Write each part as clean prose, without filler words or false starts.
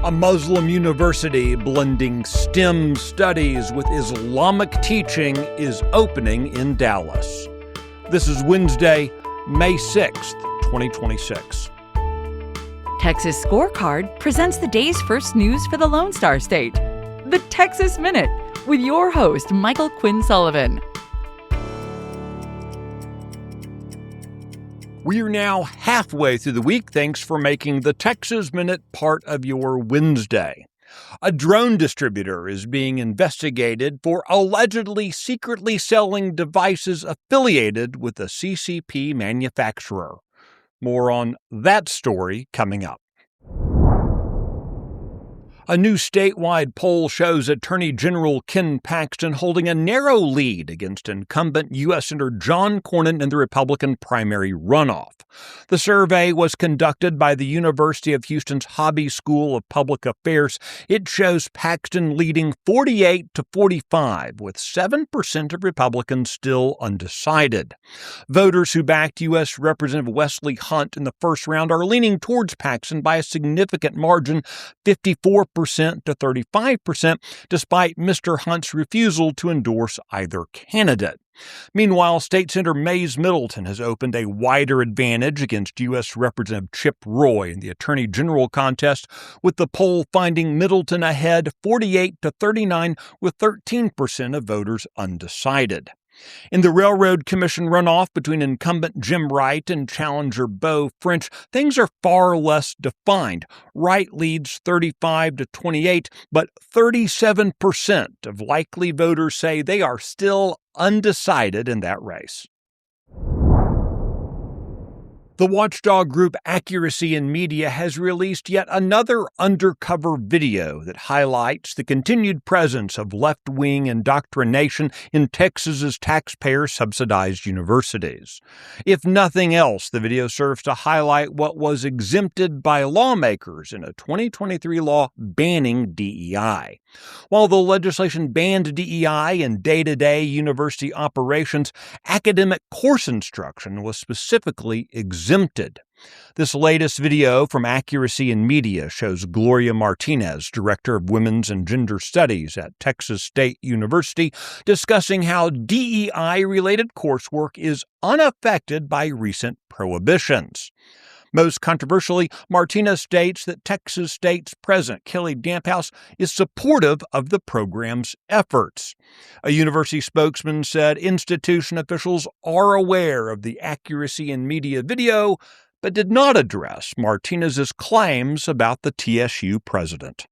A Muslim university blending STEM studies with Islamic teaching is opening in Dallas. This is Wednesday, May 6th, 2026. Texas Scorecard presents the day's first news for the Lone Star State. The Texas Minute, with your host, Michael Quinn Sullivan. We are now halfway through the week. Thanks for making the Texas Minute part of your Wednesday. A drone distributor is being investigated for allegedly secretly selling devices affiliated with a CCP manufacturer. More on that story coming up. A new statewide poll shows Attorney General Ken Paxton holding a narrow lead against incumbent U.S. Senator John Cornyn in the Republican primary runoff. The survey was conducted by the University of Houston's Hobby School of Public Affairs. It shows Paxton leading 48-45, with 7% of Republicans still undecided. Voters who backed U.S. Representative Wesley Hunt in the first round are leaning towards Paxton by a significant margin, 54% to 35%, despite Mr. Hunt's refusal to endorse either candidate. Meanwhile, State Senator Mays Middleton has opened a wider advantage against U.S. Representative Chip Roy in the Attorney General contest, with the poll finding Middleton ahead 48-39, with 13% of voters undecided. In the Railroad Commission runoff between incumbent Jim Wright and challenger Beau French, things are far less defined. Wright leads 35-28, but 37% of likely voters say they are still undecided in that race. The watchdog group Accuracy in Media has released yet another undercover video that highlights the continued presence of left-wing indoctrination in Texas's taxpayer-subsidized universities. If nothing else, the video serves to highlight what was exempted by lawmakers in a 2023 law banning DEI. While the legislation banned DEI in day-to-day university operations, academic course instruction was specifically exempted. This latest video from Accuracy in Media shows Gloria Martinez, Director of Women's and Gender Studies at Texas State University, discussing how DEI-related coursework is unaffected by recent prohibitions. Most controversially, Martinez states that Texas State's President Kelly Damphouse is supportive of the program's efforts. A university spokesman said institution officials are aware of the Accuracy in Media video, but did not address Martinez's claims about the TSU president.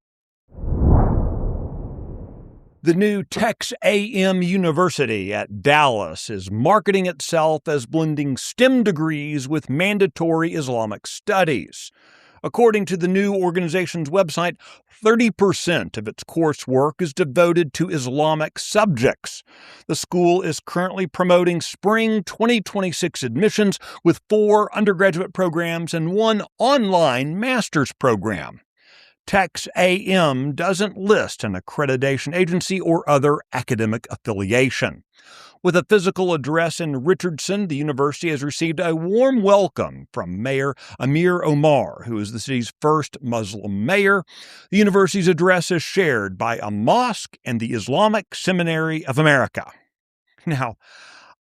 The new Tex A&M University at Dallas is marketing itself as blending STEM degrees with mandatory Islamic studies. According to the new organization's website, 30% of its coursework is devoted to Islamic subjects. The school is currently promoting spring 2026 admissions with 4 undergraduate programs and 1 online master's program. Tex A&M doesn't list an accreditation agency or other academic affiliation. With a physical address in Richardson, the university has received a warm welcome from Mayor Amir Omar, who is the city's first Muslim mayor. The university's address is shared by a mosque and the Islamic Seminary of America. Now,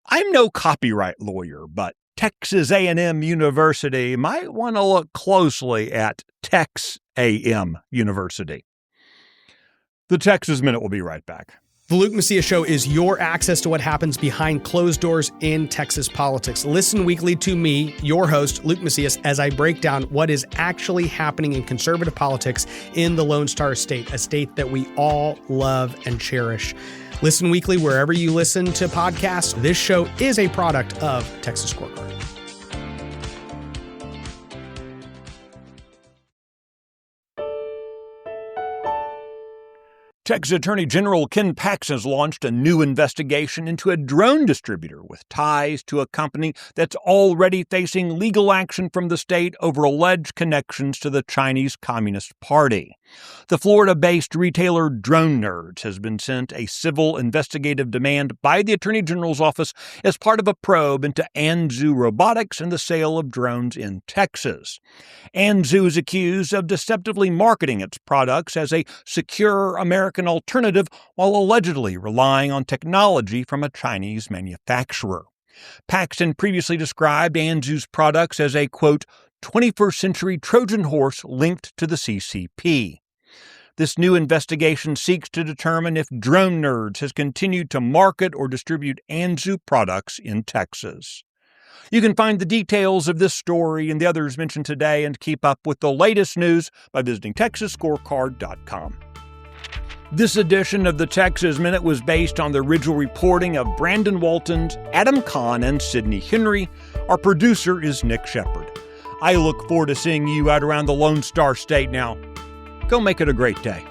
I'm no copyright lawyer, but Texas A&M University might want to look closely at Tex A&M University. The Texas Minute will be right back. The Luke Macias Show is your access to what happens behind closed doors in Texas politics. Listen weekly to me, your host, Luke Macias, as I break down what is actually happening in conservative politics in the Lone Star State, a state that we all love and cherish. Listen weekly wherever you listen to podcasts. This show is a product of Texas Scorecard. Texas Attorney General Ken Paxton has launched a new investigation into a drone distributor with ties to a company that's already facing legal action from the state over alleged connections to the Chinese Communist Party. The Florida-based retailer Drone Nerds has been sent a civil investigative demand by the Attorney General's office as part of a probe into Anzu Robotics and the sale of drones in Texas. Anzu is accused of deceptively marketing its products as a secure American alternative while allegedly relying on technology from a Chinese manufacturer. Paxton previously described Anzu's products as a, quote, 21st century Trojan horse linked to the CCP. This new investigation seeks to determine if Drone Nerds has continued to market or distribute Anzu products in Texas. You can find the details of this story and the others mentioned today and keep up with the latest news by visiting TexasScorecard.com. This edition of the Texas Minute was based on the original reporting of Brandon Waltons, Adam Kahn, and Sidney Henry. Our producer is Nick Shepard. I look forward to seeing you out around the Lone Star State now. Go make it a great day.